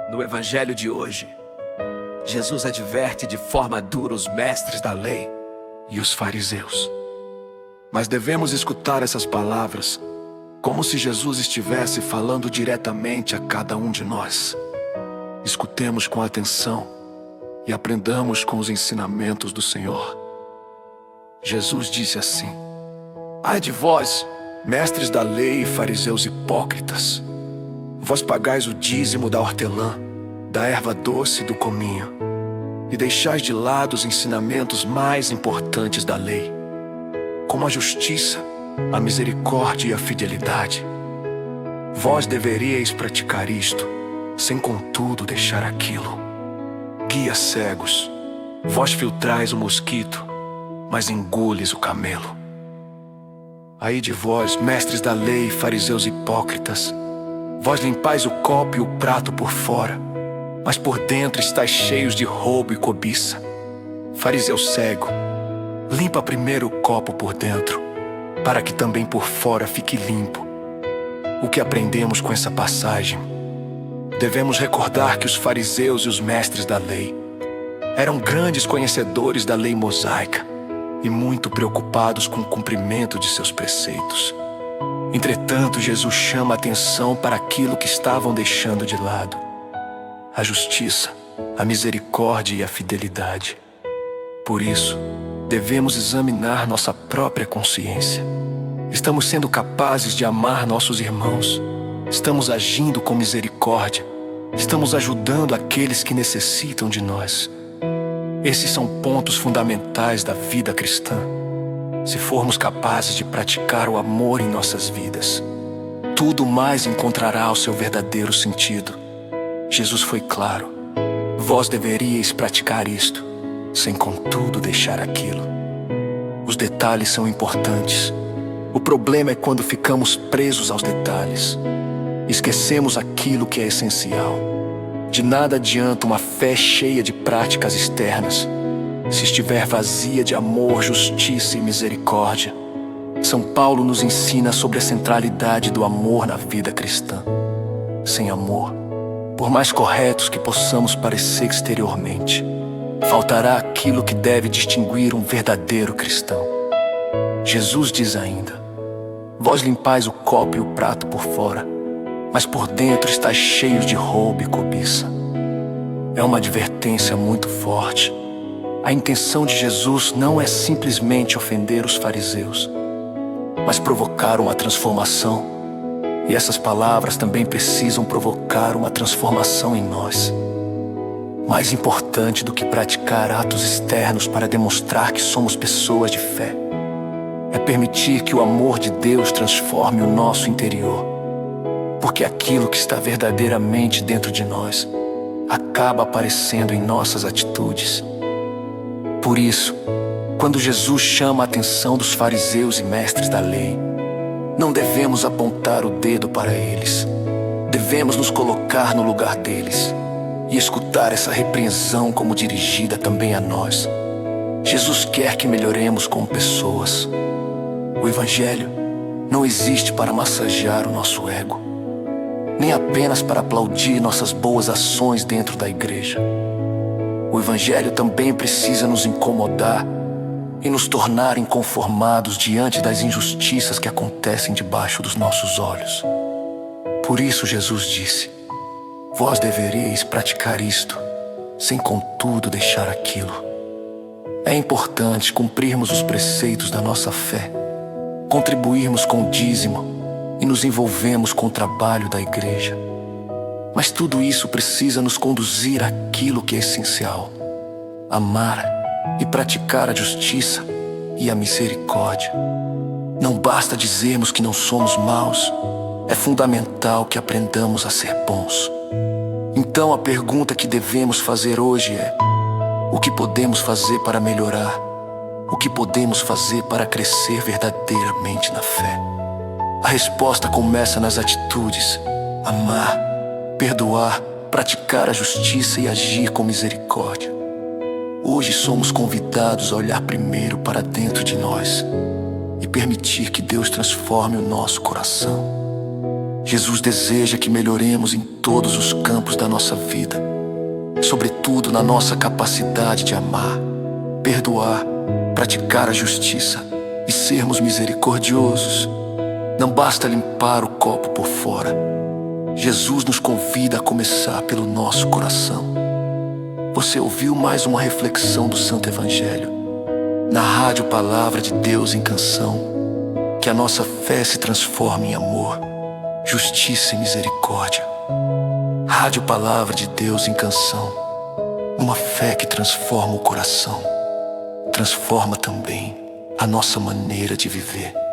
No evangelho de hoje, Jesus adverte de forma dura os mestres da lei e os fariseus. Mas devemos escutar essas palavras como se Jesus estivesse falando diretamente a cada um de nós. Escutemos com atenção e aprendamos com os ensinamentos do Senhor. Jesus disse assim: Ai de vós, mestres da lei e fariseus hipócritas! Vós pagais o dízimo da hortelã, da erva doce e do cominho, e deixais de lado os ensinamentos mais importantes da lei, como a justiça, a misericórdia e a fidelidade. Vós deveríeis praticar isto, sem contudo deixar aquilo. Guias cegos, vós filtrais o mosquito, mas engoles o camelo. Ai de vós, mestres da lei e fariseus hipócritas! Vós limpais o copo e o prato por fora, mas por dentro estáis cheios de roubo e cobiça. Fariseu cego, limpa primeiro o copo por dentro, para que também por fora fique limpo. O que aprendemos com essa passagem? Devemos recordar que os fariseus e os mestres da lei eram grandes conhecedores da lei mosaica e muito preocupados com o cumprimento de seus preceitos. Entretanto, Jesus chama a atenção para aquilo que estavam deixando de lado: a justiça, a misericórdia e a fidelidade. Por isso, devemos examinar nossa própria consciência. Estamos sendo capazes de amar nossos irmãos? Estamos agindo com misericórdia? Estamos ajudando aqueles que necessitam de nós? Esses são pontos fundamentais da vida cristã. Se formos capazes de praticar o amor em nossas vidas, tudo mais encontrará o seu verdadeiro sentido. Jesus foi claro: vós deveríeis praticar isto, sem contudo deixar aquilo. Os detalhes são importantes. O problema é quando ficamos presos aos detalhes. Esquecemos aquilo que é essencial. De nada adianta uma fé cheia de práticas externas, se estiver vazia de amor, justiça e misericórdia. São Paulo nos ensina sobre a centralidade do amor na vida cristã. Sem amor, por mais corretos que possamos parecer exteriormente, faltará aquilo que deve distinguir um verdadeiro cristão. Jesus diz ainda: vós limpais o copo e o prato por fora, mas por dentro estáis cheios de roubo e cobiça. É uma advertência muito forte. A intenção de Jesus não é simplesmente ofender os fariseus, mas provocar uma transformação. E essas palavras também precisam provocar uma transformação em nós. Mais importante do que praticar atos externos para demonstrar que somos pessoas de fé, é permitir que o amor de Deus transforme o nosso interior. Porque aquilo que está verdadeiramente dentro de nós acaba aparecendo em nossas atitudes. Por isso, quando Jesus chama a atenção dos fariseus e mestres da lei, não devemos apontar o dedo para eles. Devemos nos colocar no lugar deles e escutar essa repreensão como dirigida também a nós. Jesus quer que melhoremos como pessoas. O Evangelho não existe para massagear o nosso ego, nem apenas para aplaudir nossas boas ações dentro da igreja. O Evangelho também precisa nos incomodar e nos tornar inconformados diante das injustiças que acontecem debaixo dos nossos olhos. Por isso Jesus disse: vós deveríeis praticar isto, sem contudo deixar aquilo. É importante cumprirmos os preceitos da nossa fé, contribuirmos com o dízimo e nos envolvermos com o trabalho da igreja. Mas tudo isso precisa nos conduzir àquilo que é essencial: amar e praticar a justiça e a misericórdia. Não basta dizermos que não somos maus, é fundamental que aprendamos a ser bons. Então a pergunta que devemos fazer hoje é: o que podemos fazer para melhorar? O que podemos fazer para crescer verdadeiramente na fé? A resposta começa nas atitudes: amar, perdoar, praticar a justiça e agir com misericórdia. Hoje somos convidados a olhar primeiro para dentro de nós e permitir que Deus transforme o nosso coração. Jesus deseja que melhoremos em todos os campos da nossa vida, sobretudo na nossa capacidade de amar, perdoar, praticar a justiça e sermos misericordiosos. Não basta limpar o copo por fora. Jesus nos convida a começar pelo nosso coração. Você ouviu mais uma reflexão do Santo Evangelho na Rádio Palavra de Deus em Canção. Que a nossa fé se transforme em amor, justiça e misericórdia. Rádio Palavra de Deus em Canção. Uma fé que transforma o coração, transforma também a nossa maneira de viver.